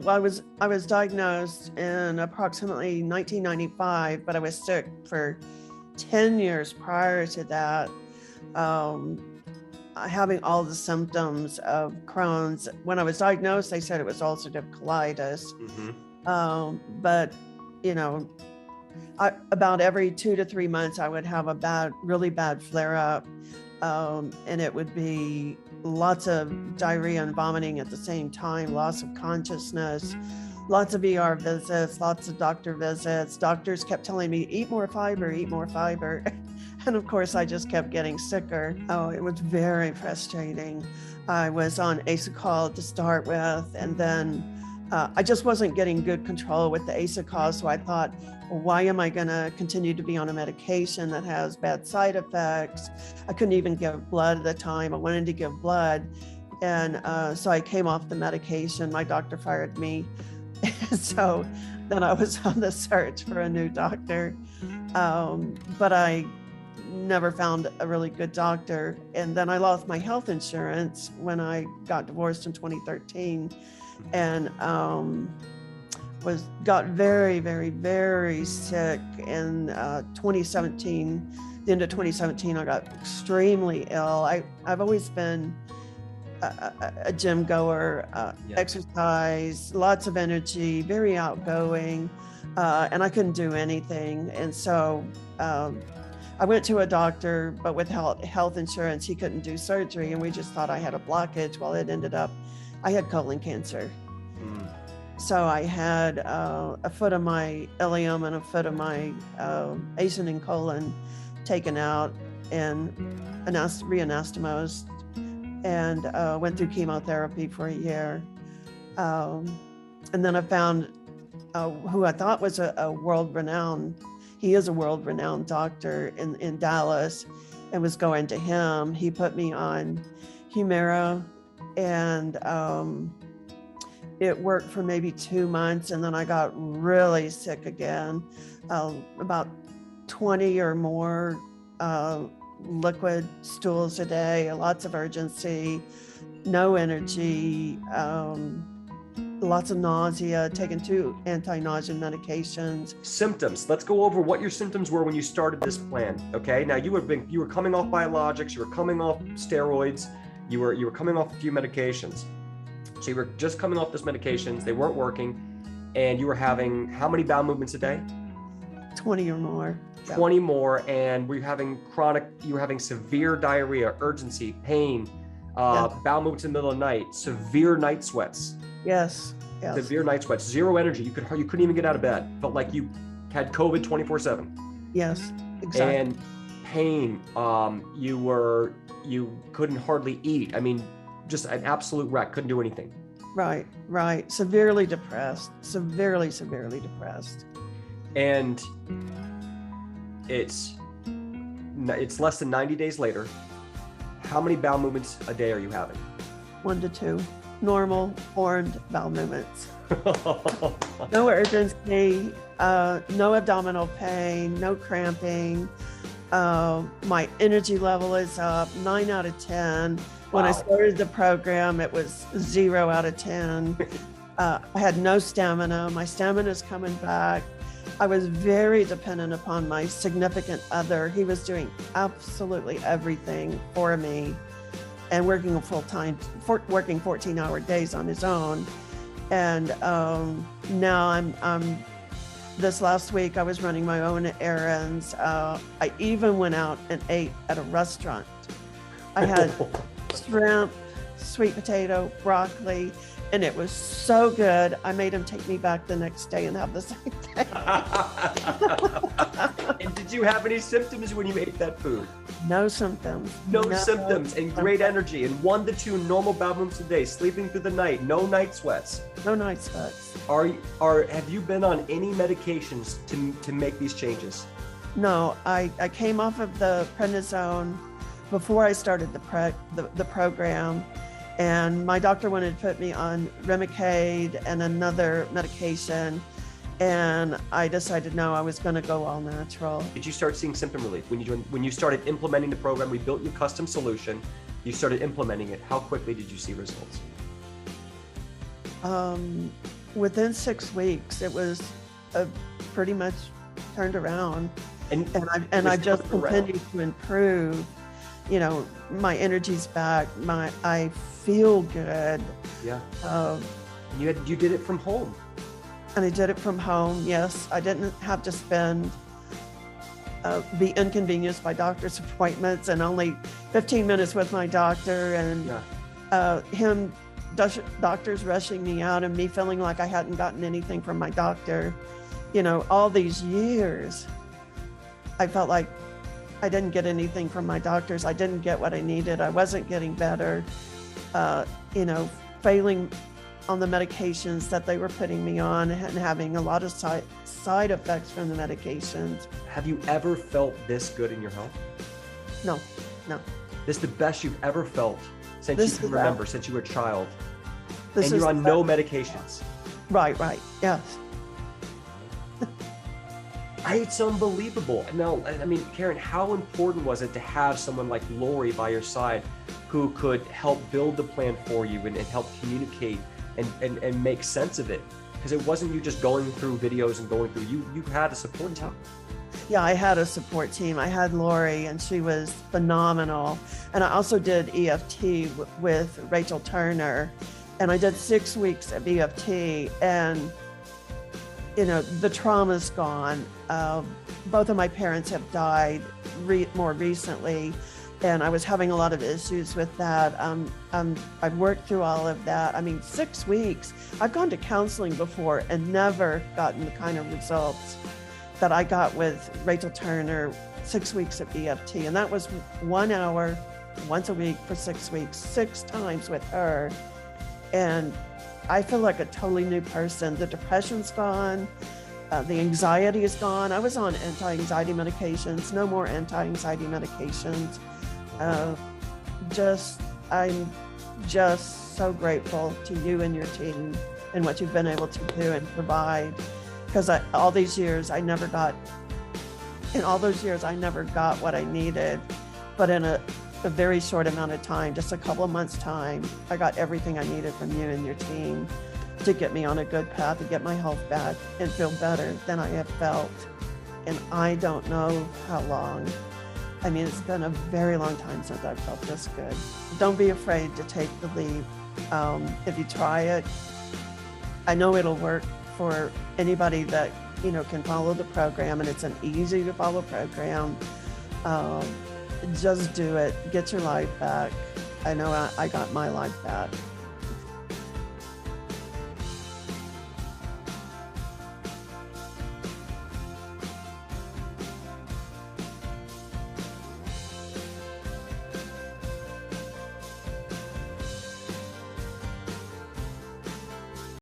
Well, I was diagnosed in approximately 1995, but I was sick for 10 years prior to that, having all the symptoms of Crohn's. When I was diagnosed, they said it was ulcerative colitis. But, you know, about every 2 to 3 months, I would have a really bad flare up. And it would be lots of diarrhea and vomiting at the same time, loss of consciousness, lots of ER visits, lots of doctor visits. Doctors kept telling me, eat more fiber, eat more fiber. And of course, I just kept getting sicker. Oh, it was very frustrating. I was on S.H.I.E.L.D to start with, and then I just wasn't getting good control with the S.H.I.E.L D. So I thought, well, why am I going to continue to be on a medication that has bad side effects? I couldn't even give blood at the time. I wanted to give blood. And so I came off the medication. My doctor fired me. So then I was on the search for a new doctor. But I never found a really good doctor. And then I lost my health insurance when I got divorced in 2013. And got very, very, very sick in 2017. The end of 2017, I got extremely ill. I've always been a gym goer, exercise, lots of energy, very outgoing, and I couldn't do anything. And so I went to a doctor, but with health insurance, he couldn't do surgery, and we just thought I had a blockage. Well, it ended up I had colon cancer. So I had a foot of my ileum and a foot of my ascending colon taken out and re-anastomosed, and went through chemotherapy for a year. And then I found who I thought was a world-renowned, he is a world-renowned doctor in Dallas, and was going to him. He put me on Humira, and it worked for maybe 2 months, and then I got really sick again. About 20 or more liquid stools a day, lots of urgency, no energy, lots of nausea, taking 2 anti-nausea medications. Symptoms. Let's go over what your symptoms were when you started this plan. Okay, now you were coming off biologics, you were coming off steroids, you were coming off a few medications. So you were just coming off those medications, they weren't working, and you were having how many bowel movements a day? 20 or more. 20 more, and you were having severe diarrhea, urgency, pain, bowel movements in the middle of the night, severe night sweats. Yes. Severe night sweats, zero energy. You couldn't even get out of bed. Felt like you had COVID 24/7. Yes, exactly. And pain, you couldn't hardly eat. I mean, just an absolute wreck, couldn't do anything. Right. Severely depressed, severely depressed. And it's less than 90 days later. How many bowel movements a day are you having? 1 to 2, normal formed bowel movements. No urgency, no abdominal pain, no cramping. My energy level is up 9 out of 10. When I started the program, it was 0 out of 10. I had no stamina. My stamina is coming back. I was very dependent upon my significant other. He was doing absolutely everything for me and working full-time, working 14-hour days on his own. And now this last week, I was running my own errands. I even went out and ate at a restaurant. I had shrimp, sweet potato, broccoli, and it was so good. I made him take me back the next day and have the same thing. And did you have any symptoms when you ate that food? No symptoms. No symptoms, and great energy, and 1 to 2 normal bowel movements a day, sleeping through the night, no night sweats. No night sweats. Have you been on any medications to make these changes? No, I came off of the prednisone before I started the program, and my doctor wanted to put me on Remicade and another medication, and I decided no, I was going to go all natural. Did you start seeing symptom relief when you started implementing the program? We built you a custom solution. You started implementing it. How quickly did you see results? within 6 weeks, it was pretty much turned around. And I just continued to improve. You know, my energy's back. I feel good. Yeah. You did it from home. And I did it from home. Yes, I didn't have to be inconvenienced by doctor's appointments, and only 15 minutes with my doctor, and doctors rushing me out, and me feeling like I hadn't gotten anything from my doctor. You know, all these years, I felt like I didn't get anything from my doctors. I didn't get what I needed. I wasn't getting better. You know, failing on the medications that they were putting me on, and having a lot of side effects from the medications. Have you ever felt this good in your health? No. This is the best you've ever felt since you can remember, since you were a child. And you're on no medications. Right, yes. It's unbelievable. Now, I mean, Karen, how important was it to have someone like Lori by your side who could help build the plan for you and help communicate and make sense of it? Because it wasn't you just going through videos and going through, you had a support team. Yeah, I had a support team. I had Lori, and she was phenomenal. And I also did EFT with Rachel Turner, and I did 6 weeks of EFT, and you know, the trauma's gone. Both of my parents have died more recently, and I was having a lot of issues with that. I've worked through all of that. I mean, 6 weeks. I've gone to counseling before and never gotten the kind of results that I got with Rachel Turner, 6 weeks of EFT. And that was 1 hour, once a week for 6 weeks, 6 times with her. And I feel like a totally new person. The depression's gone. The anxiety is gone. I was on anti-anxiety medications, no more anti-anxiety medications. I'm just so grateful to you and your team and what you've been able to do and provide. Because all those years I never got what I needed, but in a very short amount of time, just a couple of months' time, I got everything I needed from you and your team to get me on a good path, to get my health back and feel better than I have felt. And I don't know how long. I mean, it's been a very long time since I've felt this good. Don't be afraid to take the leap. If you try it, I know it'll work for anybody that, you know, can follow the program, and it's an easy to follow program. Just do it. Get your life back. I know I got my life back.